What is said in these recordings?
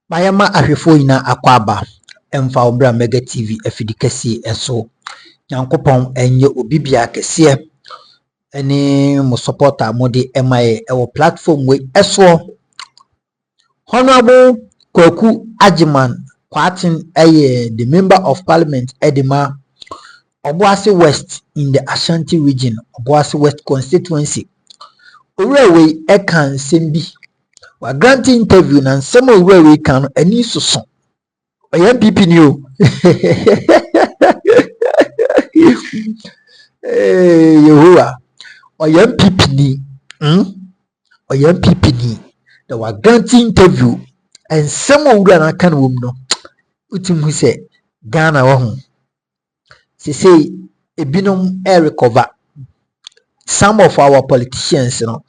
Mayama ahwefo ina akwaba emfa obra Mega TV afidikasi eso Nyankopon enye obibia kese ene mo supporter mode emaye ewo platform we eso Honorable Kwaku Ajiman Kwatin the member of parliament Edema Obuasi West in the Ashanti region Obuasi West constituency Urewe ekan sembi wa grant interview na nsema urewe kan ani soso NPP ni o Yehowa NPP ni NPP ni da wa grant interview nsema ure na kan wom no utimu se Ghana wa hu say ebinom recover some of our politicians no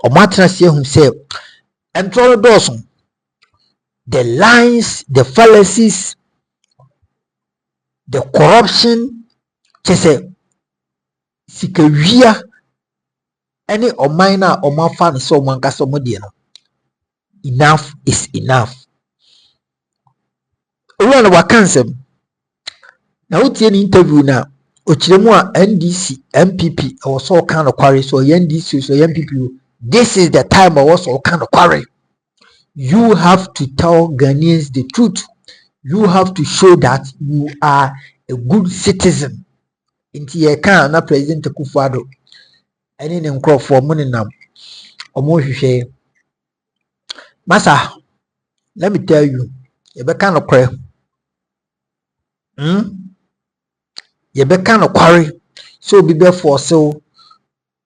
omatna se hu say entrodoson the lies, the fallacies, the corruption, chese sikawia any or minor or mafan so mankasa modino. Enough is enough. Uwana wakansem na uti any interview na ochiremwa NDC MPP or so kind of quarry so NDC so MPP. This is the time I was all kind of quarry. You have to tell Ghanaians the truth. You have to show that you are a good citizen. Inti ye kan na President Akuffo Addo eni ne nkrofo mo nenam omo hwehwe masa. Let me tell you, you be kan okre you be kan okware so bi be force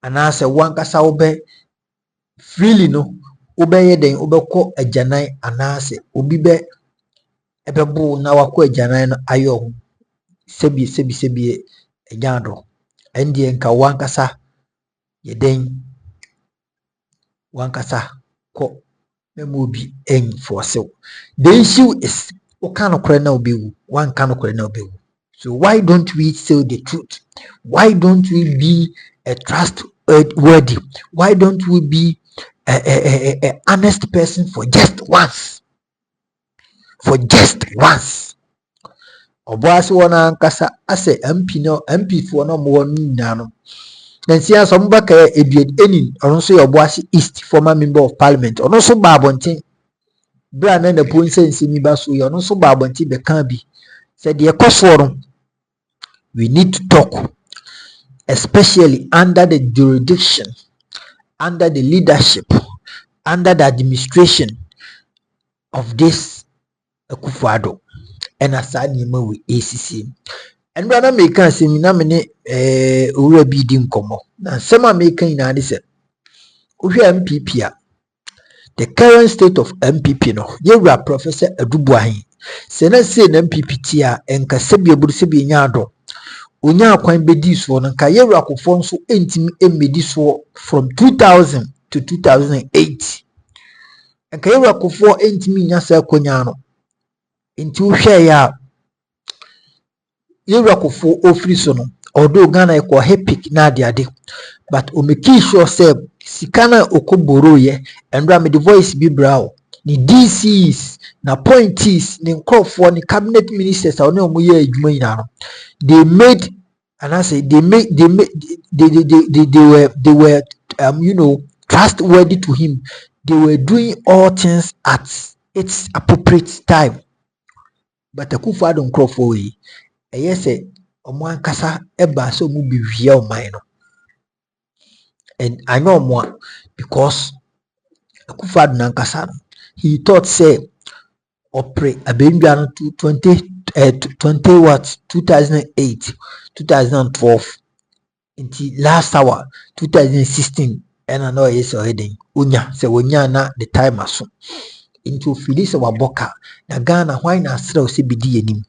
anase wankasa wo be freely no obeye den obekọ ajanan anase obi be ebebo na wakọ ajanan no ayo sebi ejado endie nka wankasa yeden wankasa ko memobi enforce. The issue is okano kore na obewu one kano kore na obewu. So why don't we tell the truth? Why don't we be a trustworthy? Why don't we be a honest person for just once? For just once. Obuasi wana ankasa ase MP for no more nano. Then see as ombaka ebied enin onso Obuasi East former member of parliament onso babontin bra na na ponse nsemi baso ye onso babontin be kan bi said the ekosoro. We need to talk, especially under the jurisdiction, under the leadership, under the administration of this Akuffo Addo and asani we ACC. And when I make a seminar, ura bidding como. Now, some are making in Addison. MPP, the current state of MPP, no, you are Professor Adubuahi. Sena say MPP tia and Kasabia Bursebi Nyado. Unya kwan bedi so na ka Yewura Akuffo nso entimi emedi so from 2000 to 2008. Nka Yewura Akuffo entimi nya sa konya no. Enti uhwe ya Yewura Akuffo ofri so no. Although Ghana e kwa epic na ade but o make sure say sikana okoboro ye endra me the voice bi brow ni DCs na appointees ni nkrofo ni cabinet ministers a oni omo ye adwuma ina no. They made, and I say they were trustworthy to him. They were doing all things at its appropriate time. But Akuffo Addo nkrofo we yes omo ankasa eba so mu biwia o man no. And I know more because Akuffo Addo nankasa he thought say operate abendua 2008 2012 until last hour 2016 and I know yes already unya se wonya na the time aso into Phyllis waboka na Ghana why na sra se bidi enim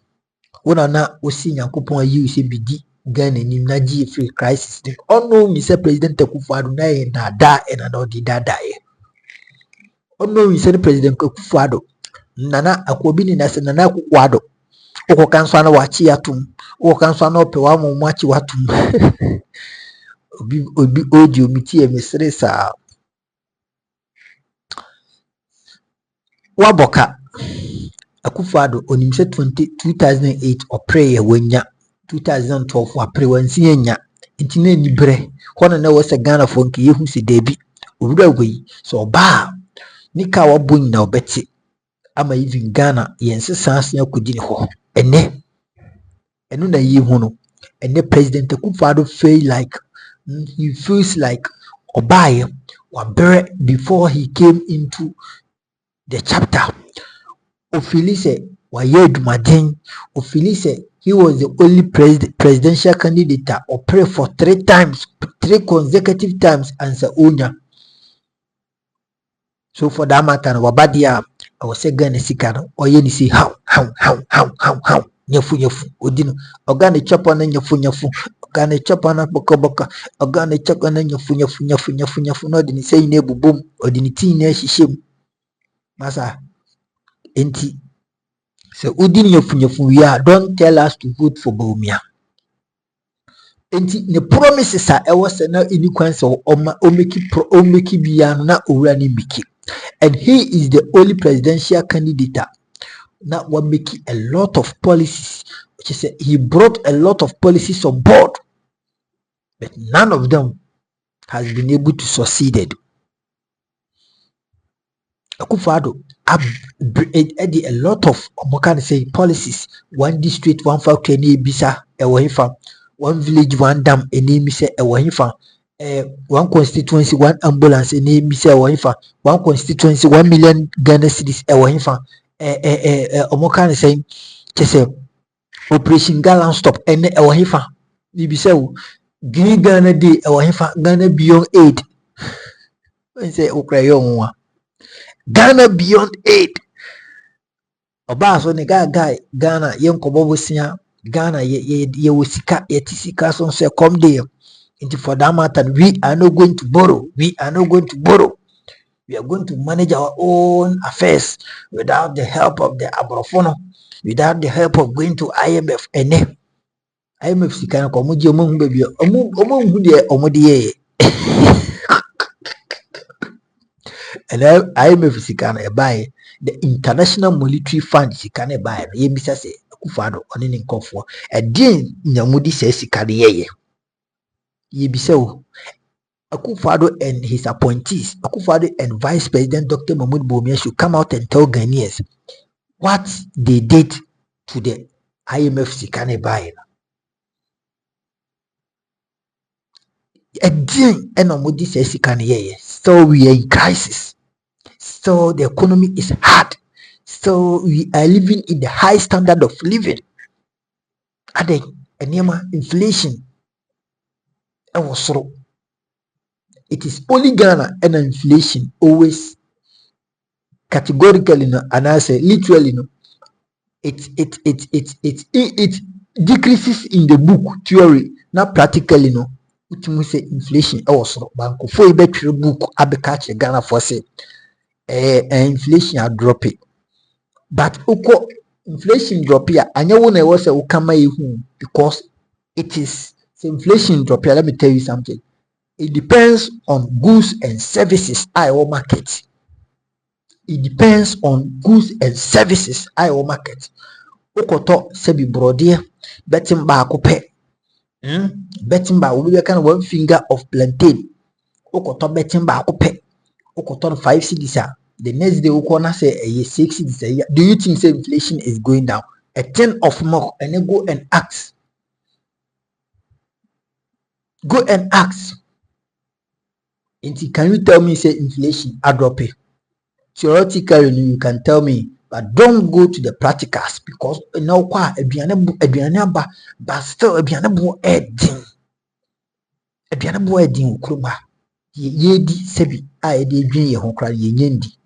wona na osi Nyankopon ayi se bidi Ghana enim na gi free crisis ono ni se President Akuffo Addo na e na da e na no di dada e ono ni se President Akuffo Addo nana akobi ni na se nana Akuffo Addo oko kanso na wachi atum oko kanso na opewa mo machi watum obi audio miti e mesre sa waboka Akuffo Addo onim se 2008 opre ye wanya 2012 apre wansi enya nti na ni bre hono na wo se Ghana fo nke yehu se debi owura gwi so ba nika wabo nyina obeti ama even Ghana yensesa ase akodi ne ho eno na yehu no ene President Akuffo Addo he feels like obaye wabere before he came into the chapter. Ofilise waye dumaden. Ofilise he was the only presidential candidate or pray for 3 consecutive times answer onya. So for that matter, wabadia I was say Ghana sika or ye ni see how nyafu odino ogane chapa na nyafu ogane chapa na boka ogane chapa na nyafu no de ni say na ebubom odini tin na hihiem masa enti so udini nyafu ya don't tell us to vote for Bawumia enti the promises are ewo se na any kwanse o make bia no na owura ni biki and he is the only presidential candidate now we're making a lot of policies, which is he brought a lot of policies on board, but none of them has been able to succeed. Akuffo Addo added a lot of policies. One district, one factory, any bisa, one village, one dam, any bisa, one constituency, one ambulance, any bisa, one constituency, 1 million Ghana cedis, Operation Gallant Stop and Green Ghana Day Ghana Beyond Aid. Say Ghana Beyond Aid. Obaso ne guy Ghana yenkobobosia Ghana ye wosika yetisika so say come there. Into for that matter we are not going to borrow. We are going to manage our own affairs without the help of the Abrofono, without the help of going to IMF. IMF sikana kwa muji omu baby omu de omudi and IMF sikana buy the International Monetary Fund sikana buy ye bisa se Akuffo Addo oni ne nkofo edin nyamudi se sikana ye bisa o Akuffo Addo and his appointees, Akuffo Addo and Vice President Dr. Mahmoud Bawumia should come out and tell Ghanaians what they did to the IMF sikane buy. Again, and says sikane so we are in crisis. So the economy is hard. So we are living in the high standard of living. Ade enema inflation. It is only Ghana and inflation always categorically and I say literally it decreases in the book theory, not practically which means say inflation also bank for better book catch Ghana for say inflation are dropping. But inflation drop here and you won't was a ukama because it is inflation drop here. Let me tell you something. It depends on goods and services our market. It depends on goods and services our market. Okoto sebi brode betting ba kope. Betting ba we can 1 finger of plantain. Okoto betting ba kope. Okoto 5 cedis. The next day ukona say 6 cedis. Do you think say inflation is going down? A 10 of more and then go and ask. Go and ask. Can you tell me say inflation are dropping? Theoretically you can tell me, but don't go to the practicals because now kwa aduane ba but still aduane bo edin ukruma ye di sebi a e de dwen ye ho kra ye nyandi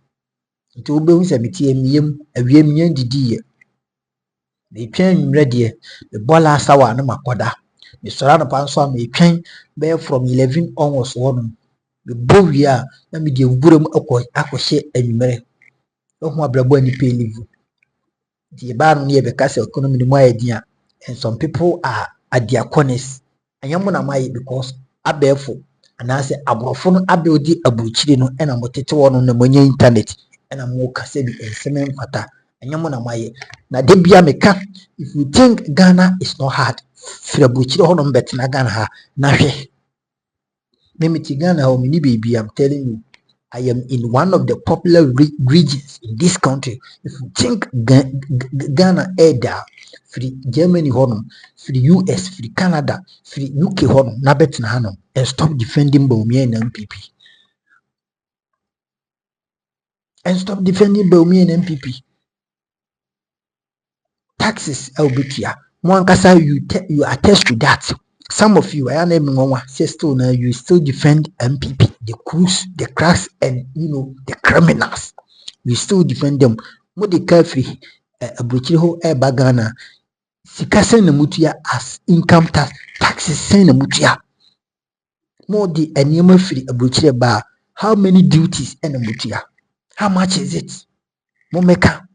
nti wo be hu se metie miem awiem nyandi di ye me twen nwre de me bola sawa na makoda me sora no pa so am me twen be from 11 onwards won me bowia na me de wuram akohye anwumere ho abrabo ani pe live the ban near because economy more idea and some people are at their corners and yamuna mai because abefo and I say abrofo no abodi abuchire no and amotete wono na manya internet and amoka se bi ensemen fata Enyamo na maye. Na debia meka, if you think Ghana is not hard, Frabuchi hono betina Ghana ha na hwe. Memiti Ghana ho mini baby, I'm telling you. I am in one of the popular regions in this country. If you think Ghana Eda, free Germany honum, free US, free Canada, free UK honum, na betina hanum, and stop defending Bawumia and NPP. And stop defending Bawumia and NPP. Taxes LBTR. Mwankasa, you attest to that. Some of you, I am still now, you still defend MPP, the crooks, the cracks, and the criminals. You still defend them. Mo de carefree abrochire ho Ghana. Sika sen na mutua as income taxes sen na mutua. Mo de enema free abrochire ba. How many duties and mutua? How much is it? Mo meka.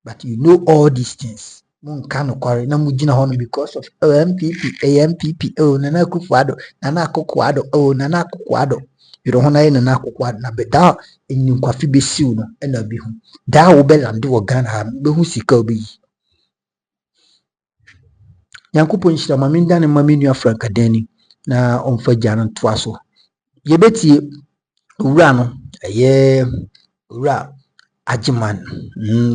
But you know all these things. Mon kan kware na mugina hono because of MPP, Nana Akuffo Addo, Nana Akuffo Addo, Nana Akuffo Addo. You don't want Nana Akuffo Addo na beda enyim kwafi besiu no na bi hu. Da wo be lande wo Ghana ha be hu sika obi. Yankopon nhyira maminda ne maminu Franka Dani na omfa gyan to so. Yebetie owura no owura Ajiman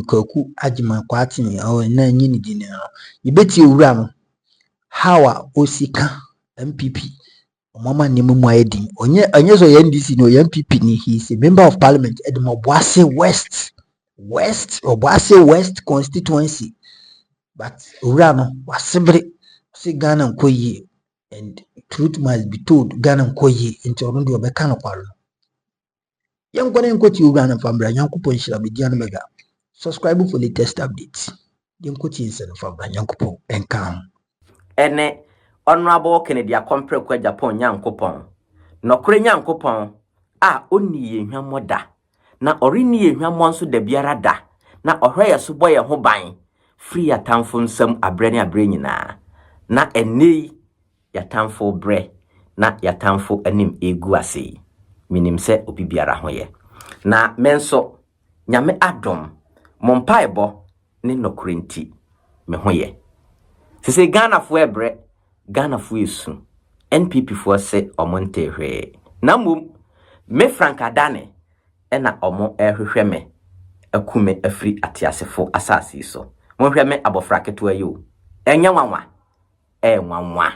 Kwaku Ajiman Kwati na nyini dine no yebeti owura no hawa osika MPP omama nemu ayedin onye so NDC no MPP ni he is a member of parliament at Obuasi West constituency, but owura no wasebre se Ghana nkoyi, and truth must be told, Ghana nkoyi nti ono de obeka no kwaro. Young Ghanaian Koti Uganda Fambra, Yankupo Shirabidian Mega. Subscribe for latest updates. Young Koti is a Fambra, Yankupo and Calm. Ene Honorable Kennedy Akompre kwa Japan Yankopon. No kure Yankopon. Oni ye hwamoda. Na orini ye hwamonso de biara da. Na ohwe subo ye ho ban. Free atamfo nsam abre nyina. Na ene yatamfo bre. Na yatamfo anim egu ase. Minim se obi biara ho ye. Na menso nyame adom mompaebo ne nokure nti me ho ye. Sese Ghana fo ebre, Ghana fo esu. NPP fo se omonte hwe. Na mum me Franka Dane ena omo ehwehwe me akume afri atiasefo asase so. Monhwe me abofra keto ayo. Enya wanwa. Wanwa.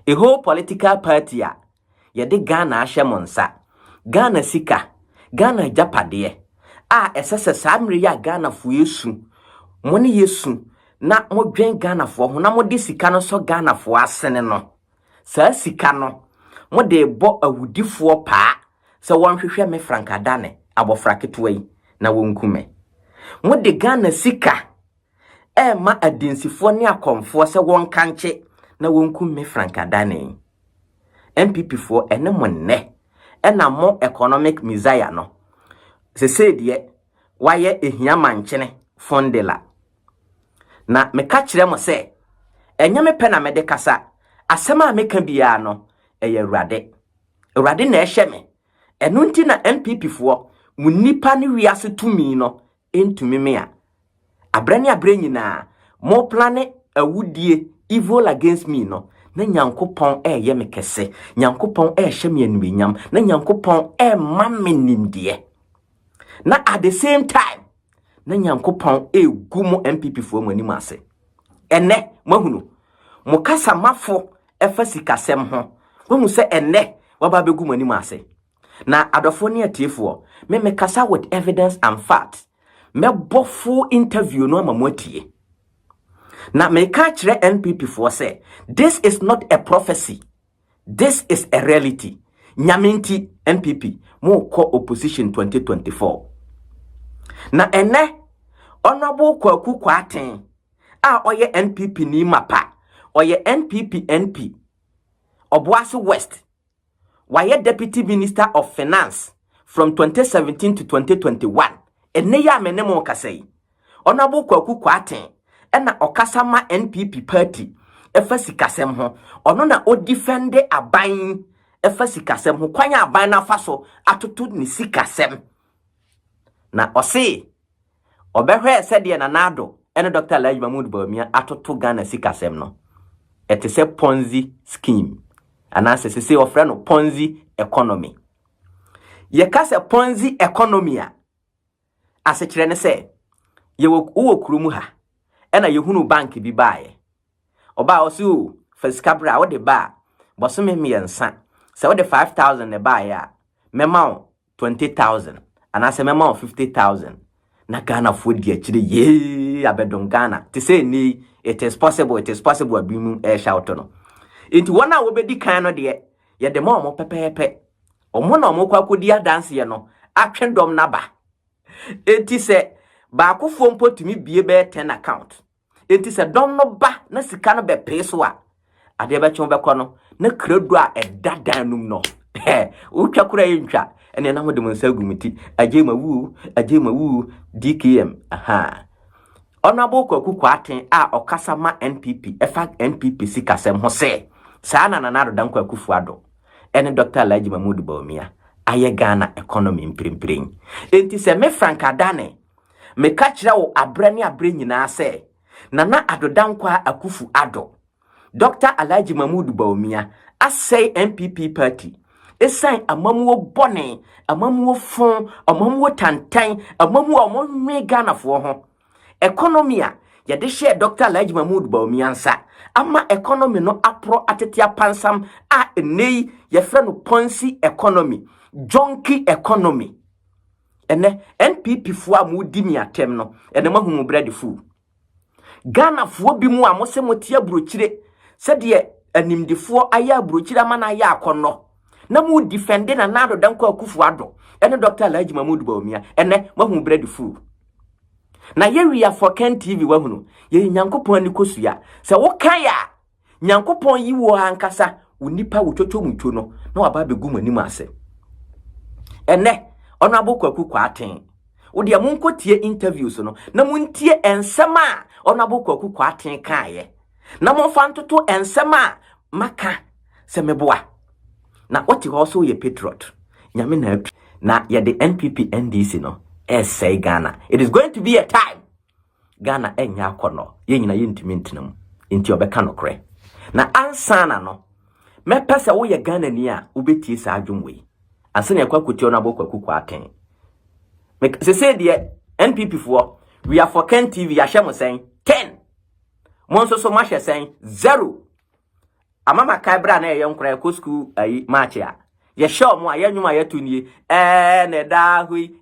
A whole political party a yede Ghana ahye monsa. Ghana sika, Ghana japade. Esese samre ya Ghana fo esu. Moni yesu na modwen Ghana fo ho na mode sika no so Ghana fo asene no. Sa sika no mode bo awudifo pa se wonhwehwe me Franka Dane abofra keto yi na wonkume. Mode Ghana sika ma adensifo ne akomfo se wonkanche na wonkume Franka Dane. NPP fo ene monne ena mo economic messiah no. Se sedie waye ehia manchene fondela. Na meka kire mo se enya me pe na me de kasa asema meka bia no eye Awurade na ehye me enu nti na NPP fo munipa ne wiase tumi no entumi me a abre nyina mo plane awudie evil against me no na Nyankopon eye me kese, Nyankopon ehye me anuonyam, na Nyankopon ma me nimde. Na at the same time na Nyankopon egu mo NPP fo mo anim ase. Ene mahunu mo kasa mafo efa sikasem ho wo se ene waba begu mo anim ase. Na adofo ne atiefo me kasa with evidence and fact. Me bofo interview no amamotie. Na me ka kire NPP fo say this is not a prophecy, this is a reality. Nyaminti NPP mo ko opposition 2024. Na ene Honorable Kwaku Kwaten oye NPP ni mapa, oye NPP NP Obuasi West, waye Deputy Minister of Finance from 2017 to 2021. Ene ya menemo kasei Honorable Kwaku Kwaten ena okasama NPP party efasikasem ho ono na o defende aban efasikasem ho kwanya aban na faso atoto ni sikasem na ose obehwe sede na nado ene Dr. Alhaji Mahmood Bawumia atoto Ghana sikasem no ete se Ponzi scheme anase se ofre no Ponzi economy. Ye ka se Ponzi economy a asekire ne se ye wo kurumu ha ena ye hunu bank bi baaye oba osu faskabra wo de ba boso memiensa se wo de 5,000 ne baaye a mema 20,000 anase mema 50,000 na Ghana fo di akire ye abedon Ghana te say ni it is possible abimu shout no enti wona wo bedi kan no de ye de ma omo pepepe omo na omo kwakodi dance ye no atwendom na ba enti se ba akofo mpotumi bie be 10 account enti se dom no ba na sika no be peso a ade be chon be kono na kredu a edadan num no utwa kura yintwa ene na modem nsa gumiti ajema wu DKM Honorable Kwaku Aten a okasama NPP efa NPP sikasem ho se saa na nanado Dankwa Akuffo Addo ene Dr. Alhaji Mahmood Bawumia aye Ghana economy mprimpirin enti se me Frank Adane me ka kire wo abrani abre nyina se nana Addo Dankwa Akuffo Addo Dr. Alhaji Mahmood Bawumia asay NPP party esan amamuwo bone amamuwo fon amamuwo tantan amamuwo omonwe Ghana fo ho economy a yede share Dr. Alhaji Mahmood Bawumia nsa ama economy no apro atetia pansam a enei ye frɛ no Ponzi economy junkie economy ene NPP fo a mudi mi atem no ene mahumu bread fu Ghana fo bi mu a mo se motia brochire sɛ de animdifo aya brochire ama na ya akono na mu defend na Nado Dankwa Akuffo Addo ene Dr. Alhaji Mahmood Bawumia ene mahumu bread fu na yeria for Ken TV wahunu ye nyankopon ani kosua se wo kan ya nyankopon yi wo ankasa unipa wo twotwo mutwo no na waba begu manim ase ene Honorable Kwaku Aten wo de monkotie interviews no na muntie ensema Honorable Kwaku Aten kaaye na monfa ntoto ensema maka se meboa na oti ho so ye patriot nyame na ye the NPP NDC no say Ghana. It is going to be a time Ghana enya akono ye nyina ye ntimi ntinam enti obeka no kre na ansana no me pese wo ye Ghana ni a obetie sa adwumwe asene yakwakuti Honorable Kwaku Aten me se de NPP for we are for Ken TV ahye saying 10 monso so mahye saying 0 amama kai bra na ye nkra ko school ayi match a ye show mo aye nwuma ye tunie ne da hui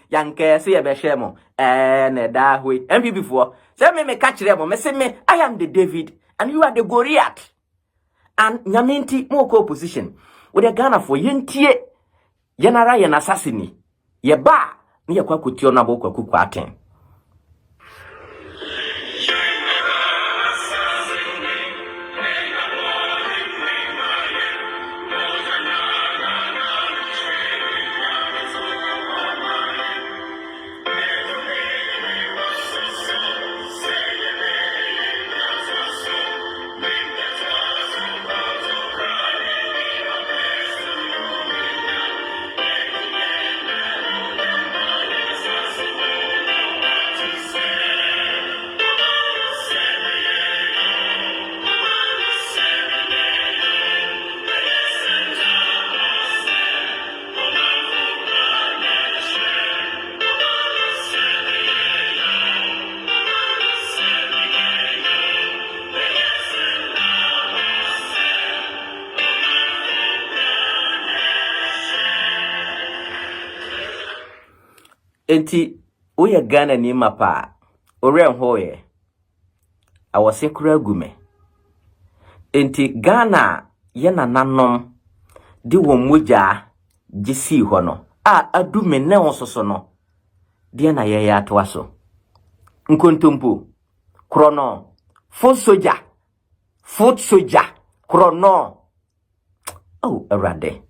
yanke se ye be hye mo ne da hui MPP for say me ka kire mo me say me I am the David and you are the Goliath and nyaminti mo ko opposition we the Ghana for yentie yenara ye na assassin ye ba ne ye kwakuti Honorable Kwaku Aten enti oye Ghana ni mapa ore hoye awose kura gume enti Ghana ye nananom di wo moja gisi ho no a adume ne ososo no de na ye ya to aso nkontompo krono foot soldier krono oh erade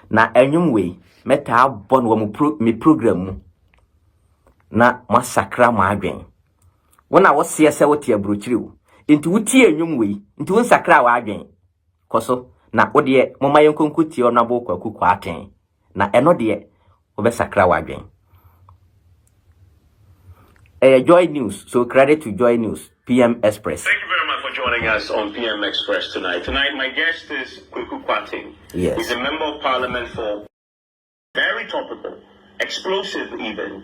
na enwumwe meta abon wo mi program mu na masakra ma adwen wona wo se se wote abrochiriwo enti wutie enwumwe enti won sakra wa adwen koso na wo de moma yenkonkotie Honorable Kwaku Aten na eno de wo be sakra wa adwen Joy News. So credit to Joy News, PM Express. Thank you very much for joining us on PM Express tonight. Tonight, my guest is Kwaku Kwarteng. Yes. He's a member of parliament for very topical, explosive even.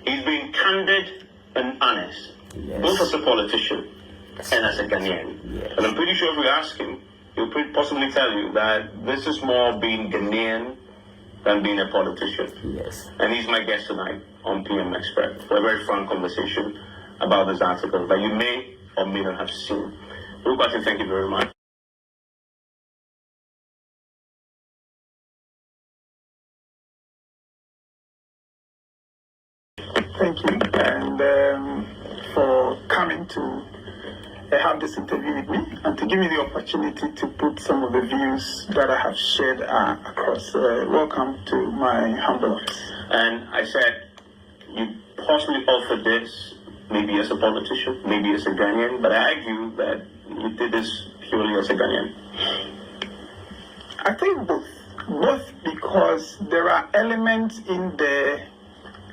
He's been candid and honest, yes, both as a politician and as a Ghanaian. Yes. And I'm pretty sure if we ask him, he'll possibly tell you that this is more being Ghanaian than being a politician. Yes. And he's my guest tonight on PM Express for a very frank conversation about this article that you may or may not have seen. Kwaku, thank you very much. Thank you, and for coming to have this interview with me and to give me the opportunity to put some of the views that I have shared across. Welcome to my humble office. And I said, you possibly offered this maybe as a politician, maybe as a Ghanaian, but I argue that you did this purely as a Ghanaian. I think both. Both because there are elements in there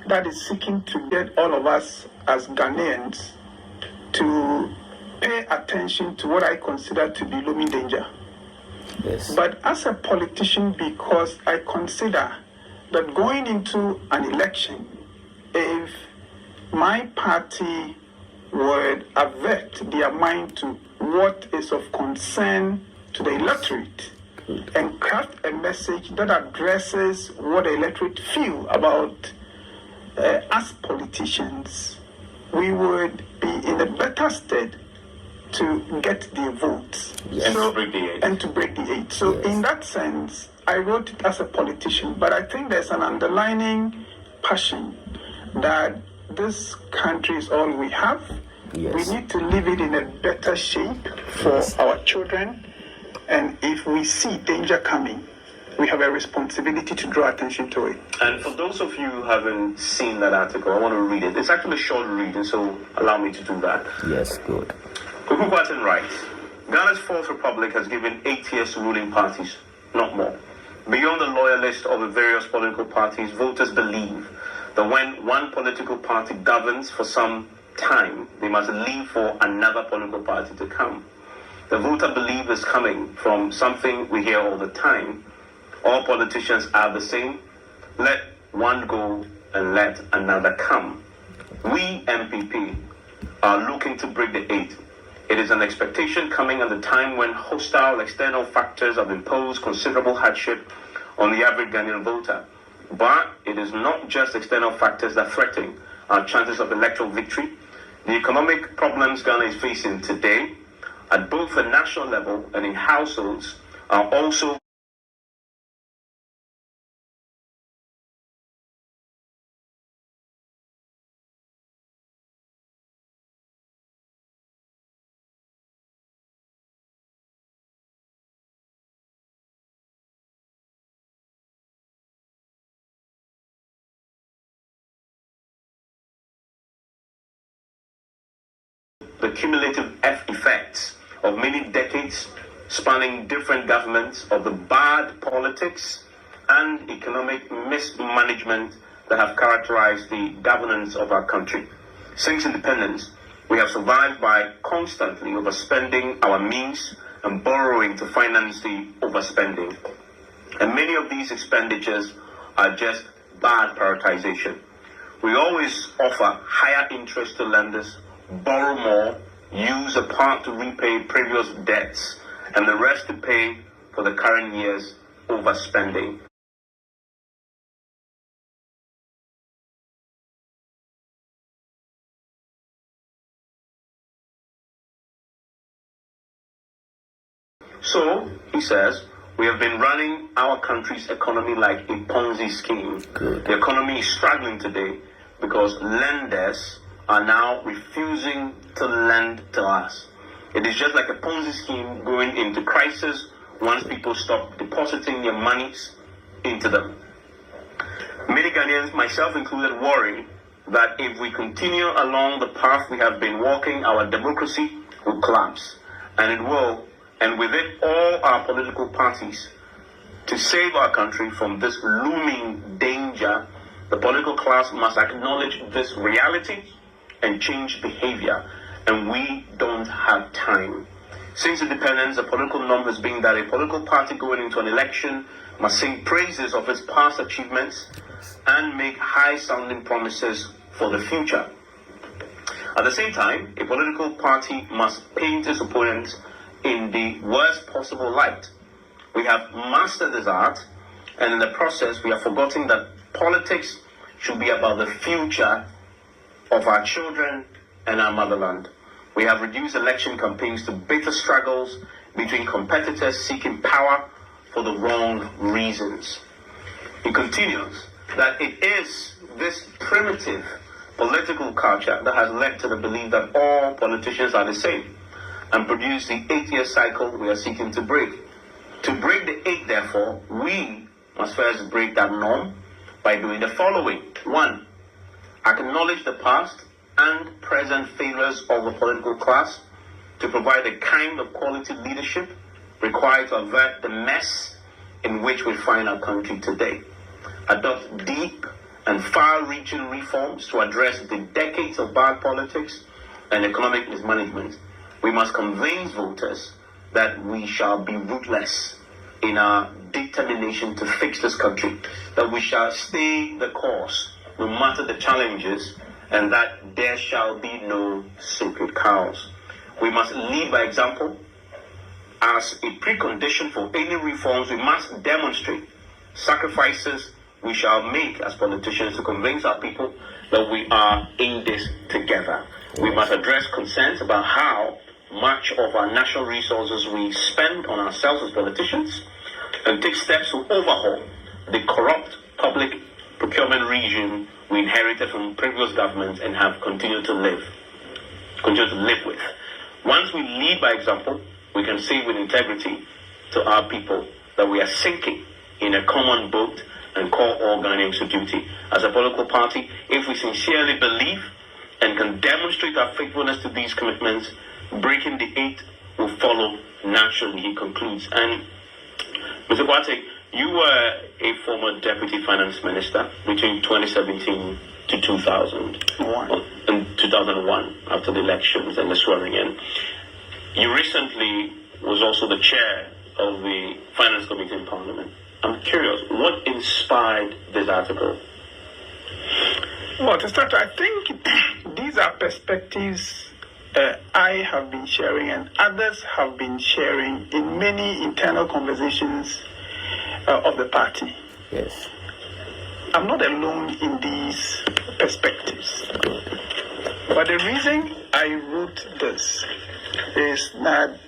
that is seeking to get all of us as Ghanaians to pay attention to what I consider to be looming danger. Yes. But as a politician, because I consider that going into an election, if my party would avert their mind to what is of concern to the electorate and craft a message that addresses what the electorate feel about as politicians, we would be in a better state to get the votes. Yes. And to break the eight. So yes, in that sense, I wrote it as a politician, but I think there's an underlining passion that this country is all we have. yes, We need to leave it in a better shape for yes, our children. And if we see danger coming, we have a responsibility to draw attention to it. And for those of you who haven't seen that article, I want to read it. It's actually a short read, and so allow me to do that. yes, good. Kwaku Kwarteng writes, Ghana's Fourth Republic has given 8 years to ruling parties, not more. Beyond the loyalists of the various political parties, voters believe that when one political party governs for some time, they must leave for another political party to come. The voter belief is coming from something we hear all the time. All politicians are the same. Let one go and let another come. We, NPP, are looking to break the eight. It is an expectation coming at a time when hostile external factors have imposed considerable hardship on the average Ghanaian voter. But it is not just external factors that threaten our chances of electoral victory. The economic problems Ghana is facing today, at both the national level and in households, are also the cumulative effects of many decades spanning different governments of the bad politics and economic mismanagement that have characterized the governance of our country. Since independence, we have survived by constantly overspending our means and borrowing to finance the overspending. And many of these expenditures are just bad prioritization. We always offer higher interest to lenders, borrow more, use a part to repay previous debts, and the rest to pay for the current year's overspending. So, he says, we have been running our country's economy like a Ponzi scheme. Good. The economy is struggling today because lenders are now refusing to lend to us. It is just like a Ponzi scheme going into crisis once people stop depositing their monies into them. Many Ghanaians, myself included, worry that if we continue along the path we have been walking, our democracy will collapse. And it will, and with it all our political parties. To save our country from this looming danger, the political class must acknowledge this reality and change behavior, and we don't have time. Since independence, the political norm has been that a political party going into an election must sing praises of its past achievements and make high-sounding promises for the future. At the same time, a political party must paint its opponents in the worst possible light. We have mastered this art, and in the process, we have forgotten that politics should be about the future of our children and our motherland. We have reduced election campaigns to bitter struggles between competitors seeking power for the wrong reasons. He continues that it is this primitive political culture that has led to the belief that all politicians are the same and produced the 8-year cycle we are seeking to break. To break the 8, therefore, we must first break that norm by doing the following. 1, acknowledge the past and present failures of the political class to provide the kind of quality leadership required to avert the mess in which we find our country today. Adopt deep and far-reaching reforms to address the decades of bad politics and economic mismanagement. We must convince voters that we shall be ruthless in our determination to fix this country, that we shall stay the course no matter the challenges, and that there shall be no sacred cows. We must lead by example. As a precondition for any reforms, we must demonstrate sacrifices we shall make as politicians to convince our people that we are in this together. We must address concerns about how much of our national resources we spend on ourselves as politicians and take steps to overhaul the corrupt public procurement regime we inherited from previous governments and have continued to live with. Once we lead by example, we can say with integrity to our people that we are sinking in a common boat and call all Ghanaians to duty. As a political party, if we sincerely believe and can demonstrate our faithfulness to these commitments, breaking the 8 will follow naturally, he concludes. And Mr. Kwate, you were a former Deputy Finance Minister between 2017 to 2001, after the elections and the swearing in. You recently was also the chair of the Finance Committee in Parliament. I'm curious, what inspired this article? Well, to start, I think these are perspectives I have been sharing and others have been sharing in many internal conversations of the party. Yes. I'm not alone in these perspectives. But the reason I wrote this is that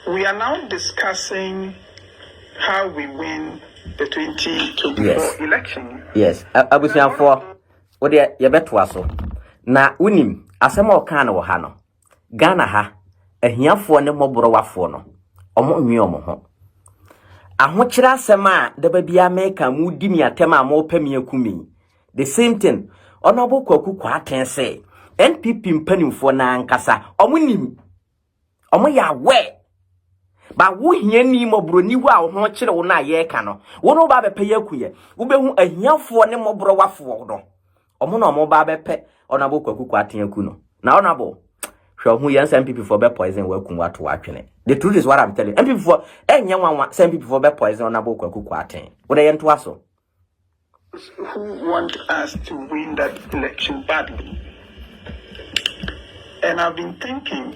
we are now discussing how we win the 2024 election. Yes. Abusianfo, what you beto aso. Na unim asema okana wo ha no. Ghana ha ahiafo ne moboro wafo no. Omo nwi omo ho. Ahokyere asema da babia meka mu di mi atema ma opami akumi. The same thing. Honorable Kwaku Kwaten say NPP mpanimfo na ankasa omo nim. Omo ya we. Ba wo hia ni moboro ni wo a wo ho kyere wo na ye ka no. Wo no ba bepe yakuye. Wo behu ahiafo ne moboro wafo no. Omo na omo ba bepe Honorable Kwaku Kwaten aku no. Na honorable who yes NPP for be poison wakum wato atwene. The truth is what I'm telling you. NPP for enya wanwa NPP for be poison Honorable Kwaku Kwaten. Wo dey ento aso. Who want us to win that election badly. And I've been thinking,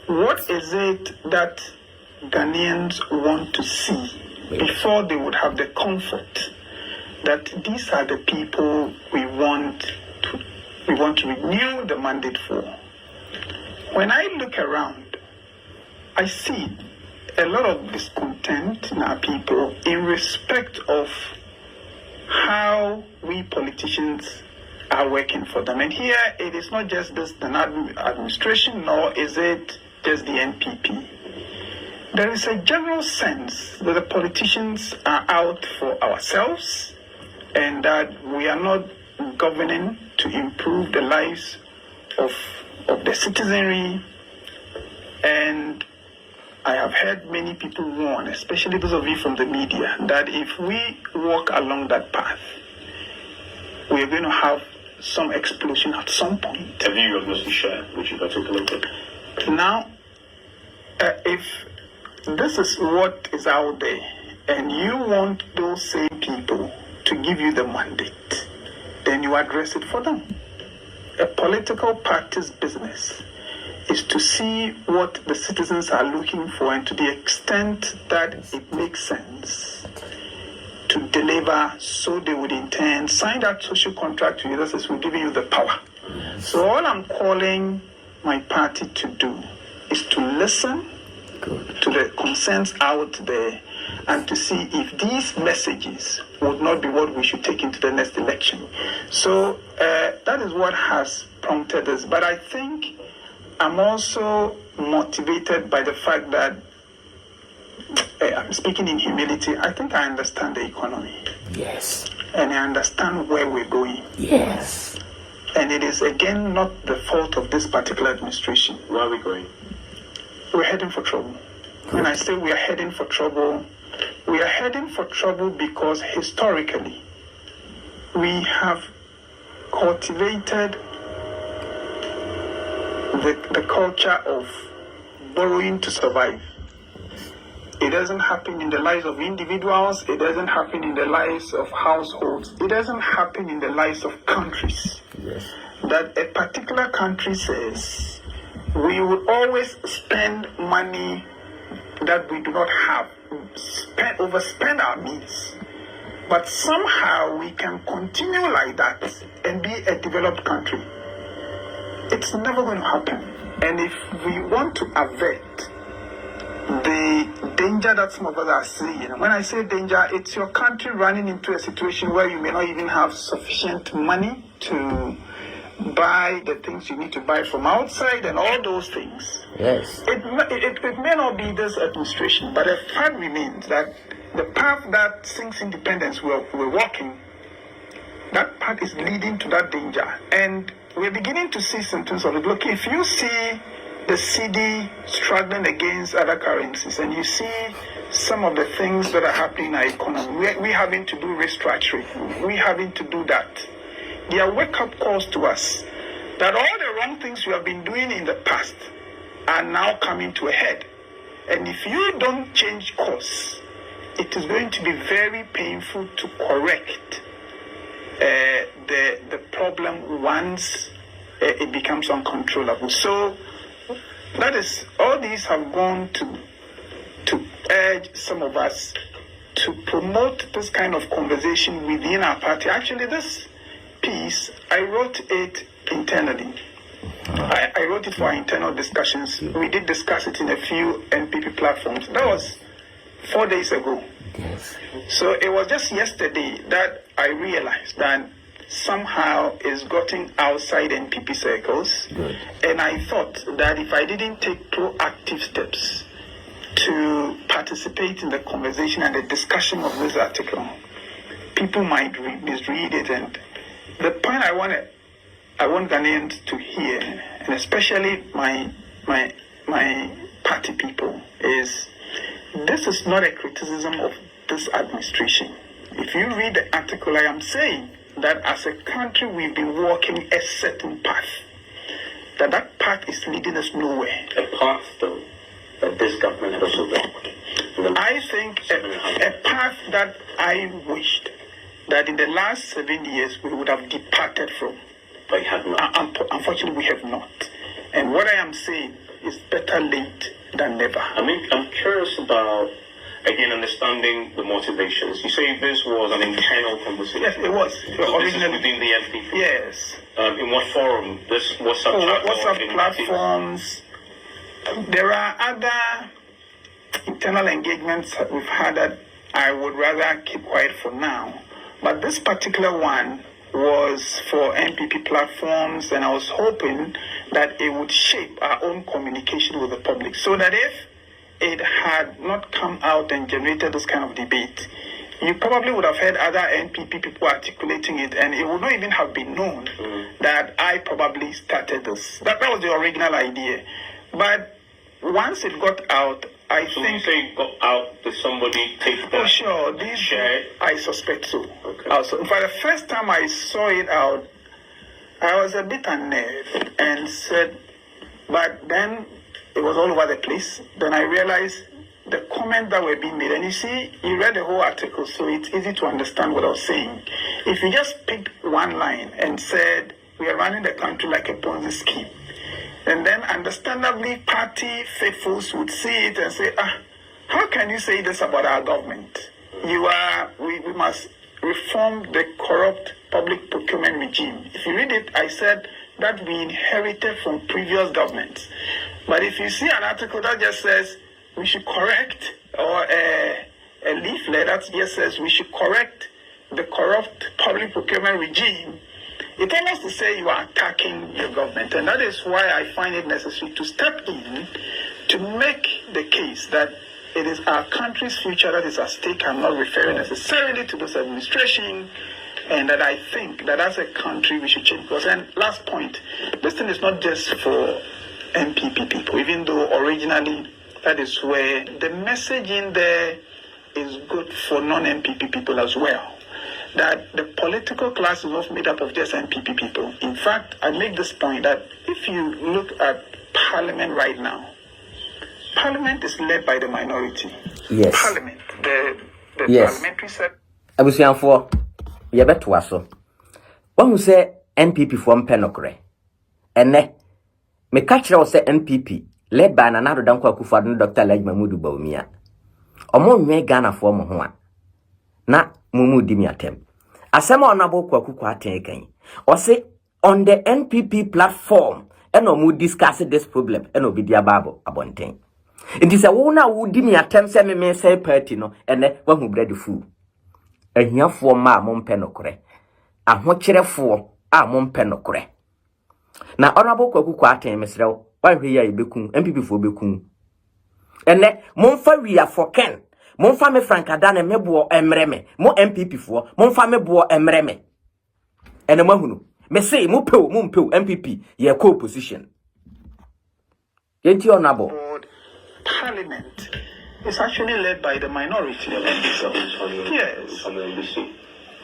what is it that Ghanaians want to see before they would have the comfort that these are the people we want to renew the mandate for? When I look around, I see a lot of discontent in our people in respect of how we politicians are working for them. And here it is not just the administration, nor is it just the NPP. There is a general sense that the politicians are out for ourselves and that we are not governing to improve the lives of the citizenry. And I have heard many people warn, especially those of you from the media, that if we walk along that path, we are going to have some explosion at some point. A view you obviously share, which you've articulated. Now, if this is what is out there, and you want those same people to give you the mandate, then you address it for them. A political party's business is to see what the citizens are looking for, and to the extent that it makes sense to deliver, so they would in turn sign that social contract to you that says we're giving you the power. So all I'm calling my party to do is to listen to the concerns out there and to see if these messages would not be what we should take into the next election. So that is what has prompted us. But I think I'm also motivated by the fact that, I'm speaking in humility, I think I understand the economy. Yes. And I understand where we're going. Yes. And it is, again, not the fault of this particular administration. Where are we going? We're heading for trouble. When I say we are heading for trouble because historically we have cultivated the culture of borrowing to survive. It doesn't happen in the lives of individuals. It doesn't happen in the lives of households. It doesn't happen in the lives of countries. Yes. That a particular country says we will always spend money that we do not have, overspend our means. But somehow we can continue like that and be a developed country. It's never going to happen. And if we want to avert the danger that some of us are seeing, when I say danger, it's your country running into a situation where you may not even have sufficient money to buy the things you need to buy from outside and all those things. Yes. It may not be this administration, but the fact remains that the path that since independence we're walking, that path is leading to that danger. And we're beginning to see symptoms of it. Look, if you see the CD struggling against other currencies, and you see some of the things that are happening in our economy, we're having to do restructuring, we're having to do that. They are wake-up calls to us that all the wrong things we have been doing in the past are now coming to a head. And if you don't change course, it is going to be very painful to correct the problem once it becomes uncontrollable. So that is, all these have gone to urge some of us to promote this kind of conversation within our party. Actually, this piece, I wrote it internally. I wrote it for our internal discussions. We did discuss it in a few NPP platforms. That was 4 days ago. Yes. So it was just yesterday that I realized that somehow it's gotten outside NPP circles. Good. And I thought that if I didn't take proactive steps to participate in the conversation and the discussion of this article, people might misread it. And the point I want Ghanaians to hear, and especially my party people, is this is not a criticism of this administration. If you read the article, I am saying that as a country we've been walking a certain path, that path is leading us nowhere. A path, though, that this government has also walked. I think a path that I wished that in the last 7 years we would have departed from. But you have not. Unfortunately, we have not. And what I am saying is better late than never. I'm curious about, again, understanding the motivations. You say this was an internal conversation. Yes, it was. So this is within the NPP. Yes. In what forum? This WhatsApp chat? WhatsApp platforms. There are other internal engagements that we've had that I would rather keep quiet for now. But this particular one was for NPP platforms, and I was hoping that it would shape our own communication with the public, so that if it had not come out and generated this kind of debate, you probably would have heard other NPP people articulating it, and it would not even have been known that I probably started this. That was the original idea. But once it got out, I think... you say it got out, did somebody take that? Oh, sure. Share? I suspect so. Okay. Also, for the first time I saw it out, I was a bit unnerved and said, but then it was all over the place. Then I realized the comments that were being made, and you see, you read the whole article, so it's easy to understand what I was saying. If you just picked one line and said, we are running the country like a Ponzi scheme, and then understandably party faithfuls would see it and say, how can you say this about our government? We must reform the corrupt public procurement regime. If you read it, I said that we inherited from previous governments. But if you see an article that just says we should correct, or a leaflet that just says we should correct the corrupt public procurement regime, it almost to say you are attacking the government. And that is why I find it necessary to step in to make the case that it is our country's future that is at stake. I'm not referring necessarily to this administration, and that I think that as a country we should change. Because, and last point, this thing is not just for NPP people, even though originally that is where the messaging there is good for non-NPP people as well. That the political class is not made up of just NPP people. In fact, I make this point that if you look at Parliament right now, Parliament is led by the minority. Yes. Parliament, the yes. parliamentary set. Abusianfo, ye beto aso. One who say NPP from Penokre. Ene, me catch you say NPP, led by Nana Akufo Addo and Dr. Mahmoud Bawumia. Omo nwe Ghana for mo ho na mumu di mi atem. Asema onabo kwaku aten kan. O say on the NPP platform, eno mu discuss this problem, eno bi dia babo abonten. It is a wona wudi mi atem se me say party no ene wahu bread fu. Ahiafo ma mompe nokore. Ahokyerefo a mompe nokore. Na onabo kwaku aten mesrew, wahwe ya ibekun, NPP fo bekun. Ene momfa wi afoken. Monfa me frankadane mebo emreme. Mo MPP fo. Monfa mebo emreme. Ene mahunu. Me say mo mpeu MPP ye co-opposition. Yenti onabo. Parliament is actually led by the minority. Yes.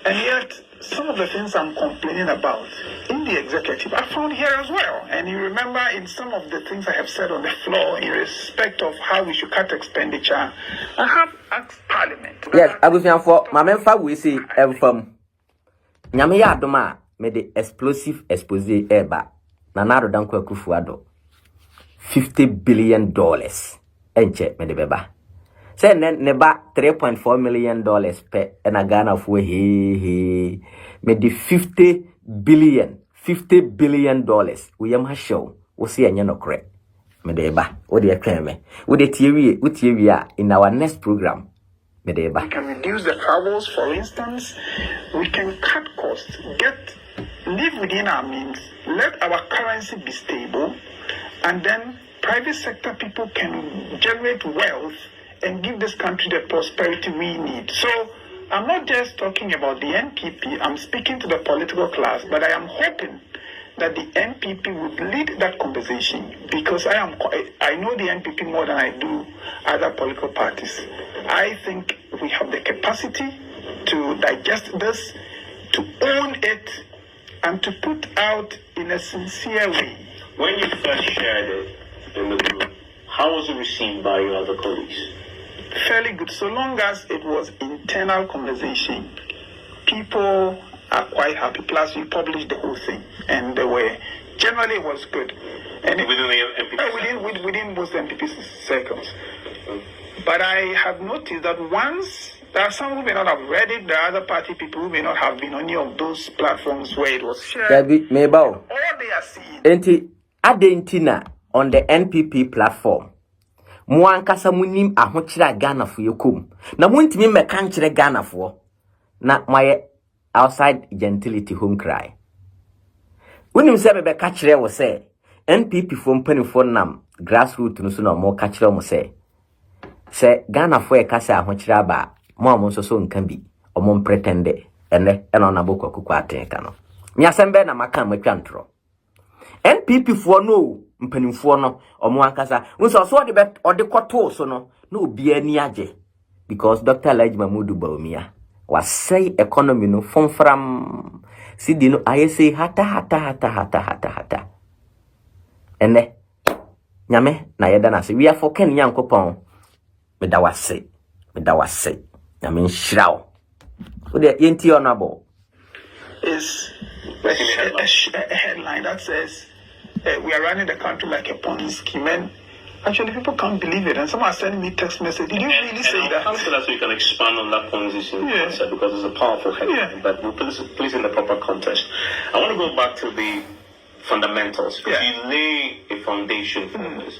And yet, some of the things I'm complaining about in the executive, I found here as well. And you remember in some of the things I have said on the floor in respect of how we should cut expenditure, I have asked Parliament. Yes, Abusianfo, my memfa we say from Nyame ya adoma me the explosive expose eba na Akufo Addo $50 billion enche me de beba. Say neba $3.4 million per na Ghana for he me the $50 billion we am ha show we see anya no kre me de ba wo de atwa me wo de tie in our next program me de ba. We can reduce the travels, for instance. We can cut costs, live within our means, let our currency be stable, and then private sector people can generate wealth and give this country the prosperity we need. So I'm not just talking about the NPP, I'm speaking to the political class, but I am hoping that the NPP would lead that conversation, because I know the NPP more than I do other political parties. I think we have the capacity to digest this, to own it, and to put out in a sincere way. When you first shared it in the group, how was it received by your other colleagues? Fairly good, so long as it was internal conversation. People are quite happy. Plus, we published the whole thing, and generally it was good. And within the NPP within most NPP circles. But I have noticed that once there are some who may not have read it, there are other party people who may not have been on any of those platforms where it was shared. All they are seeing. Enti adentina on the NPP platform. Mwankasa munim ahokyira Ghana fo yekom. Na muntimi meka nkyere Ghana fo. Na maye outside gentility home cry. Unim se bebe ka kyere wo se NPP fo mpanifo nam grassroots no so na mo ka kyere mo se Ghana fo e ka se ahokyira ba mo nso so nka bi omo pretende ene na bokwa kuku atenka no. Nyasem na maka matwa ntro. NPP fo no mpanimfo no omo ankasa nso so de koto so no na obi ani age because Dr. Mahmoud Bawumia was say economy no fomfram Sidi no ayese hata. Ene nyame na yeda na se we are for ken Nyankopɔn meda wase nyame nhyiraw wo de yenti honorable is a headline that says we are running the country like a Ponzi scheme. And actually, people can't believe it. And someone sending me text message. Did you really say that? I'll come to that so you can expand on that Ponzi scheme concept because it's a powerful headline. But we'll put it in the proper context. I want to go back to the fundamentals. Because you lay a foundation for this.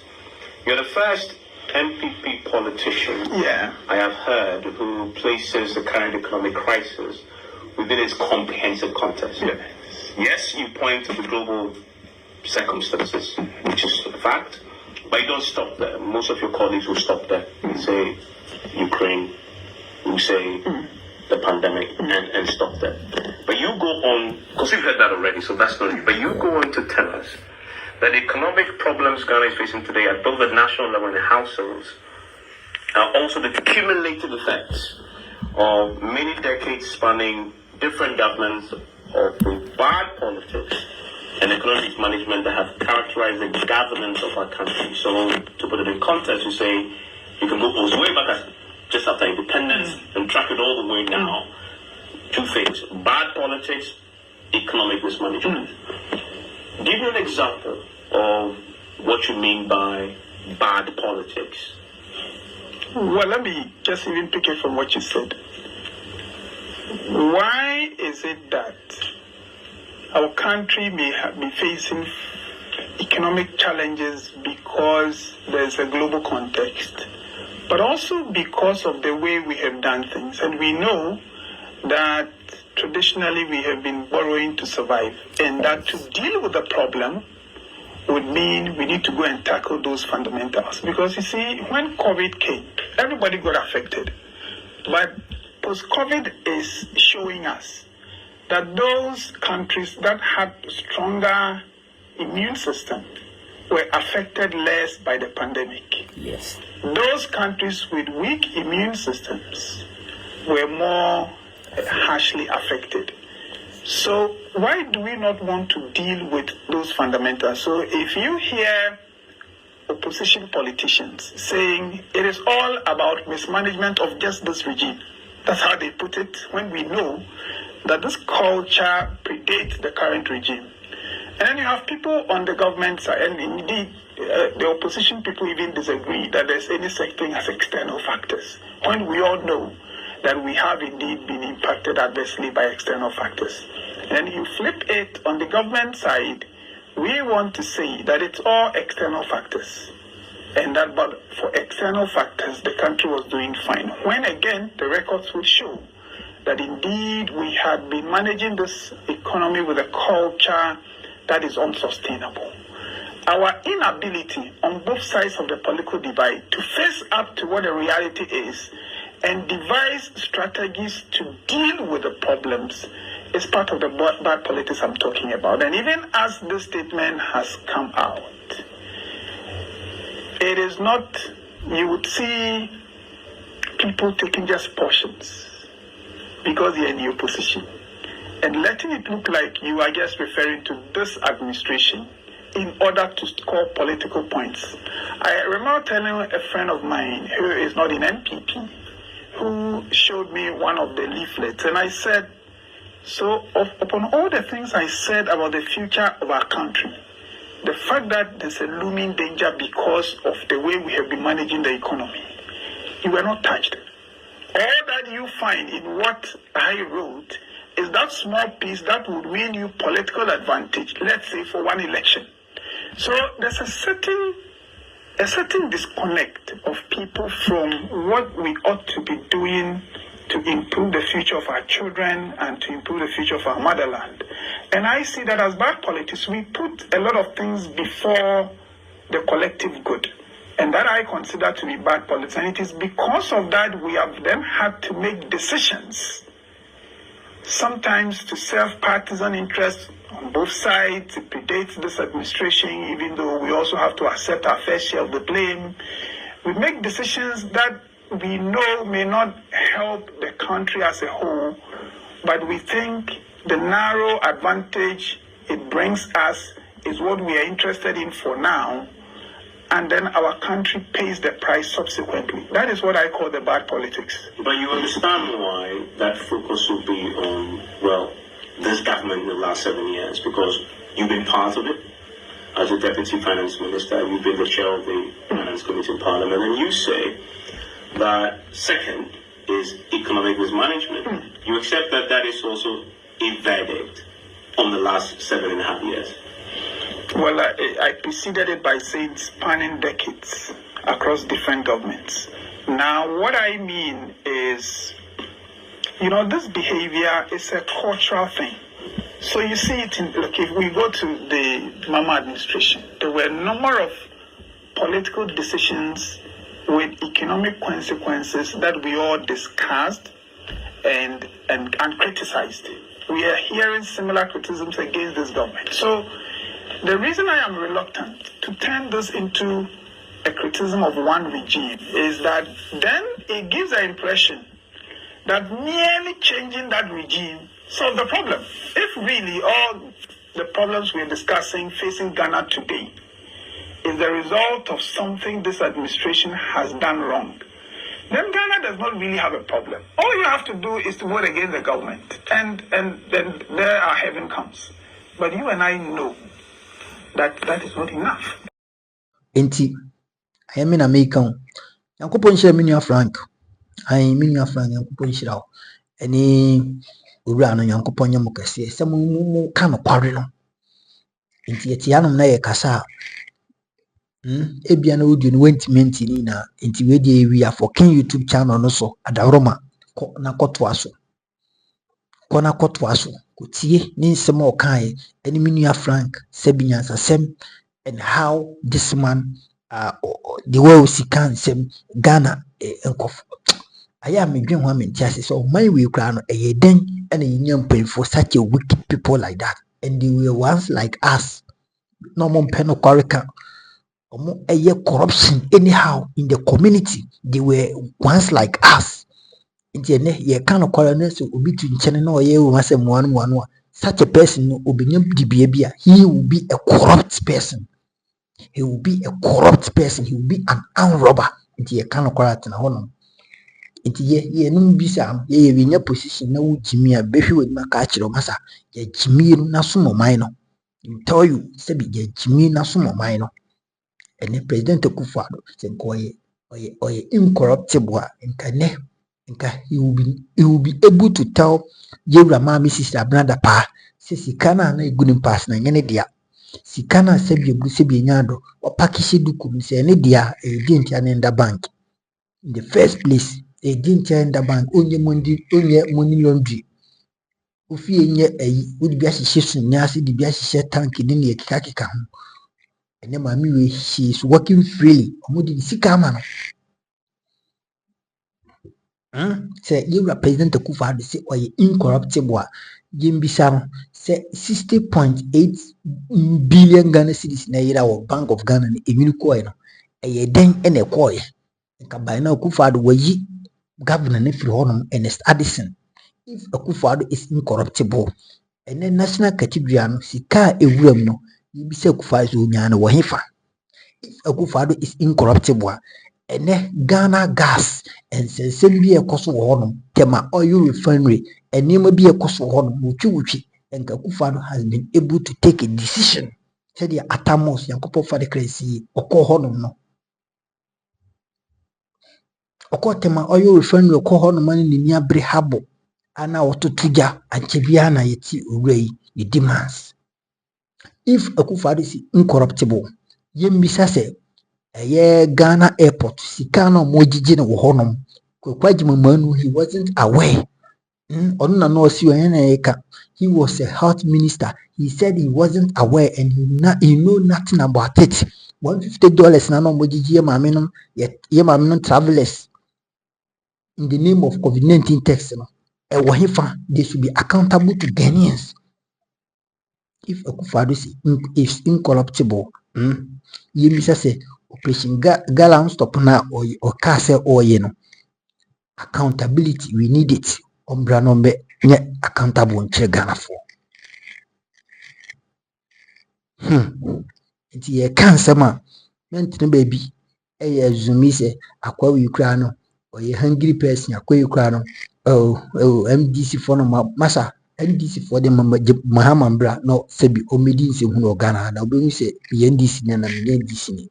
You're the first NPP politician I have heard who places the current economic crisis within its comprehensive context. Yes, you point to the global circumstances, which is a fact, but you don't stop there. Most of your colleagues will stop there and say Ukraine, will say the pandemic, and stop there. But you go on, because you've heard that already, so that's not it. But you go on to tell us that the economic problems Ghana is facing today at both the national level and the households are also the cumulative effects of many decades spanning different governments of bad politics and economic management that have characterized the governance of our country. So, to put it in context, you say you can go as way back as just after independence and track it all the way now. Two things: bad politics, economic mismanagement. Give me an example of what you mean by bad politics. Well, let me just even pick it from what you said. Why is it that our country may be facing economic challenges because there's a global context, but also because of the way we have done things? And we know that traditionally we have been borrowing to survive, and that to deal with the problem would mean we need to go and tackle those fundamentals. Because you see, when COVID came, everybody got affected. But post-COVID is showing us that those countries that had stronger immune system were affected less by the pandemic. Yes. Those countries with weak immune systems were more harshly affected. So why do we not want to deal with those fundamentals? So if you hear opposition politicians saying it is all about mismanagement of just this regime, that's how they put it, when we know that this culture predates the current regime. And then you have people on the government side, and indeed the opposition people even disagree that there's any such thing as external factors, when we all know that we have indeed been impacted adversely by external factors. And you flip it on the government side, we want to say that it's all external factors. And that, but for external factors, the country was doing fine. When again, the records would show that indeed we had been managing this economy with a culture that is unsustainable. Our inability on both sides of the political divide to face up to what the reality is and devise strategies to deal with the problems is part of the bad politics I'm talking about. And even as this statement has come out, it is not, you would see people taking just portions because they're in the opposition and letting it look like you are just referring to this administration in order to score political points. I remember telling a friend of mine who is not in NPP, who showed me one of the leaflets, and I said, so upon all the things I said about the future of our country, the fact that there's a looming danger because of the way we have been managing the economy, you were not touched. All that you find in what I wrote is that small piece that would win you political advantage, let's say for one election. So there's a certain disconnect of people from what we ought to be doing to improve the future of our children and to improve the future of our motherland. And I see that as bad politics, we put a lot of things before the collective good. And that I consider to be bad politics. And it is because of that we have then had to make decisions, sometimes to serve partisan interests on both sides. It predates this administration, even though we also have to accept our fair share of the blame. We make decisions that we know may not help the country as a whole, but we think the narrow advantage it brings us is what we are interested in for now, and then our country pays the price subsequently. That is what I call the bad politics. But you understand why that focus will be on, well, this government in the last 7 years, because you've been part of it. As a Deputy Finance Minister, you've been the chair of the Finance Committee in Parliament, and you say that second is economic mismanagement. You accept that that is also a verdict on the last 7.5 years. Well, I preceded it by saying spanning decades across different governments. Now, what I mean is, this behavior is a cultural thing. So you see it in, look, if we go to the Mama administration, there were a number of political decisions with economic consequences that we all discussed and criticized. We are hearing similar criticisms against this government. So the reason I am reluctant to turn this into a criticism of one regime is that then it gives the impression that merely changing that regime solves the problem. If really all the problems we're discussing facing Ghana today is the result of something this administration has done wrong, then Ghana does not really have a problem. All you have to do is to vote against the government, and then there our heaven comes. But you and I know that is not enough. Enti, I am in America. Yankopon share minua Frank. I minua Frank Yankopon share. Any ura no Yankopon yamu kese. Se mu ka no kware no. Enti etianom na ye kasa. Ebia na audio no wentiment ni na enti we dey we for King YouTube channel no so adaroma na kotwa so. Kona kotwa so. Kotie ni nsem o kan eni minua Frank Sebinyansa sem, and how this man the way we see can sem Ghana enkof aya medwen ho amentiase so man we kra no den and yinyam for such a wicked people like that, and they were once like us. No more pen koreka omo corruption anyhow in the community. They were once like us. Intiene ye kan korena so obi tu nchene na oye wo masem wanu such a person no obinyam dibia bia, he will be a corrupt person. He will be a corrupt person. He will be an armed robber. Inti ye kan corrupt na hono. Inti ye no bisa ye winya position na wo jimi a behwe we ma ka kire masa ye jimi no na so moman no. Tell you say be ye jimi na so moman no. And President Akuffo Addo say oye incorruptible nka he will be able to tell Jewra Mami sister brother pa say sikana na egunim pass na nyene dia. Sikana sebi ebu sebi nyado o package duku se ne dia didn't in the bank. In the first place, they didn't in the bank onye money laundry. Ofi enye would be association nyasi di bia hye tank ni ne kika ho. Ene mami we she is working freely. Omudi sika ama no. Say you represent the Akuffo Addo say oye incorruptible. Jimbisa no say 60.8 billion Ghana cedis na yira wo Bank of Ghana ni eminu koy no den ene koy nka by na Akuffo Addo wayi governor ne free honum Ernest Addison. If Akuffo Addo is incorruptible, and then national cathedral no sika ewuram no yibisa Akuffo Addo nya na wo hefa. If Akuffo Addo is incorruptible, and then Ghana gas and sensem bi ekoso wo honum tema oil refinery and name be a cost for honum wuchi and Akuffo Addo has been able to take a decision. Said the atamos Yankopon for the crazy oko honum no. Oko tema oil refinery oko honum mani ni nia bre habo ana oto tuja anchebia na yeti urei the demands. If Akuffo Addo is incorruptible, yembisa se Ghana airport sikana mojiji na wo honum kwajima manu he wasn't aware. He was a health minister. He said he wasn't aware and he knew nothing about it. $150 na no mojiji ye maminon travelers in the name of COVID-19 text no. They should be accountable to Ghanaians. If Akuffo Addo is incorruptible, Yemisa say Operation Galan stop now or Kase or no. Accountability, we need it. Ombranombe nye accountable nche Ghana for. Nti ye kan sama mentene baby zumi se akwa wi kura no oye hungry person akwa wi kura no MDC for no masa NDC for the Mahama Mbra no sebi omedi nse hu no Ghana na obehu se ye NDC na ye NDC ni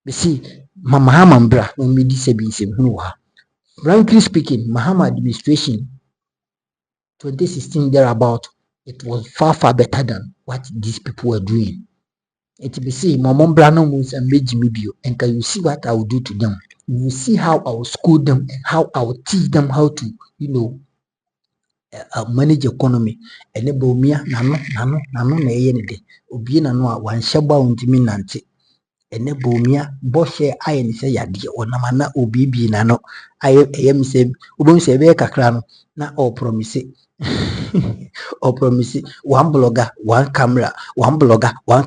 be see Mahama Mbra no omedi sebi nse hu no ha. Frankly speaking, Mahama administration 2016 thereabout, it was far better than what these people were doing. It be see Mama Mbra no moves and made me bio, and can you see what I will do to them? You will see how I will school them and how I will teach them how to, manage economy. And ebomia nano na eye ne de. Obi na no a wan hyeba ontimi nante. Ene bomia boshe aye ni se yade onamana obi bi na no aye eyem se obon se be kakra no na o promise or promise one blogger one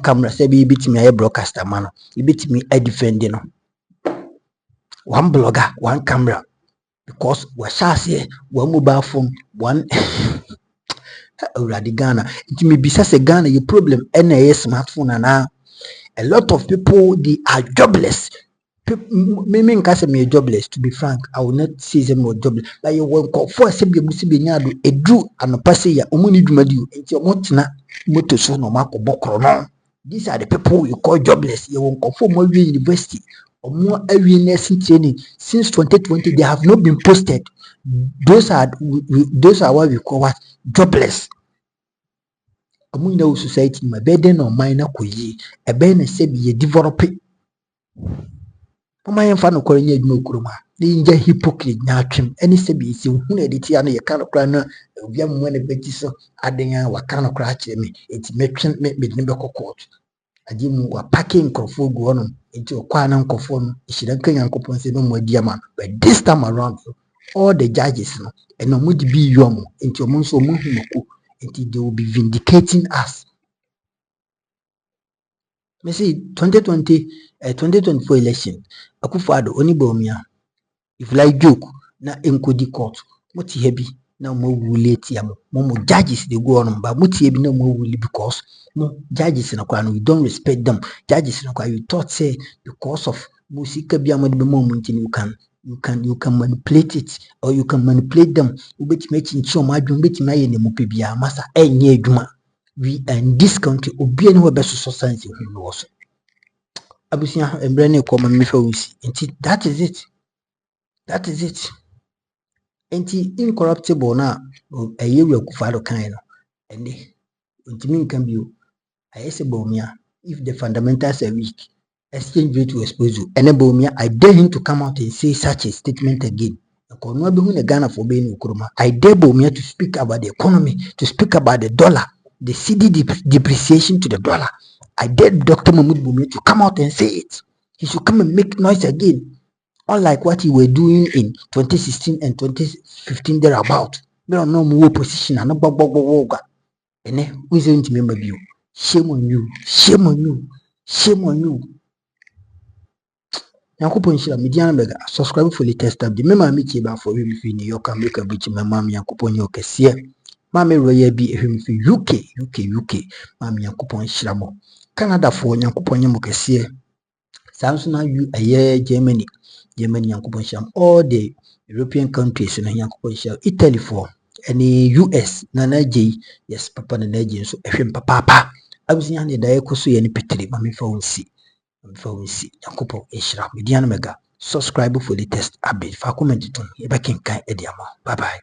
camera say be bitimi aye broadcaster man bitimi a defend no one blogger one camera because we shall say one mobile phone one already Ghana it may be such a Ghana your problem and a smartphone and a lot of people they are jobless. Me can't me jobless. To be frank, I will not say them more jobless. Like you will call for a sebi nyado a drew and a passe ya umuni dumadu into your motina moto so no marco bokrono. These are the people you call jobless. You won't call for more university or more every nursing training since 2020. They have not been posted. Those are what we call what jobless. Among those society, my burden on minor koyi, a ben said ye develop it. Mama yɛmfa no kware nya adwuma okurom a na yɛngya hypocrite nya atwem ɛne sɛ bi sɛ hu na ɛde tia no yɛka no kora no obi ammo na bɛti so aden a waka no kora akyerɛ me enti metwe medene bɛkɔ court agye mu wapake nkurɔfoɔ gu hɔ no enti ɔkɔa na nkurɔfoɔ no ɛhyira nka Nyankopɔn sɛ no mu adi ama but this time around all the judges no ɛna ɔmo de bi yi ɔmo enti ɔmo nso ɔmo hu mɔko enti they will be vindicating us. Me see 2024 election Akuffo Addo oni bomia if like joke na enkodi court moti hebi na mo wule tia mo judges they go on ba moti hebi na mo wule because mo judges na kwa no you don't respect them judges na kwa you thought say because of musika bia mo de be mo ntini you can manipulate it or you can manipulate them ubetime chinchi o madwun betime aye ne mo pebia masa enye adwuma we are in this country obi ene we be so science hu no so abusia embre ne ko me fa wusi enti that is it enti incorruptible na ayewu Akuffo Addo kan no ende ntimi nkan bio ayese bomia if the fundamentals are weak exchange rate will expose you ene bomia I dare him to come out and say such a statement again ko no abehu ne Ghana for be ni okuroma I dare bomia to speak about the economy to speak about the dollar the CD depreciation to the dollar. I dare Dr. Mahmoud Bumi to come out and say it. He should come and make noise again. Unlike what he were doing in 2016 and 2015 thereabout. We don't know more position and no and we don't remember you. Shame on you. Shame on you. Shame on you. Yankopon shira mediana mega subscribe for latest update. Me ma me tiba for we fi New York America beach me ma me Yankopon yo kese. Mame roya bi ehwem fi UK mame Yankopon hyira mo Canada for Yankopon nyemo kese Samsung you aye Germany Yankopon hyira all the European countries na Yankopon hyira Italy for any US na naje yes papa na naje so ehwem papa abusia ne da ekoso ye ne petri mame fa wonsi Yankopon hyira mediana mega subscribe for latest update fa comment ton e ba kenkan e dia mo bye bye.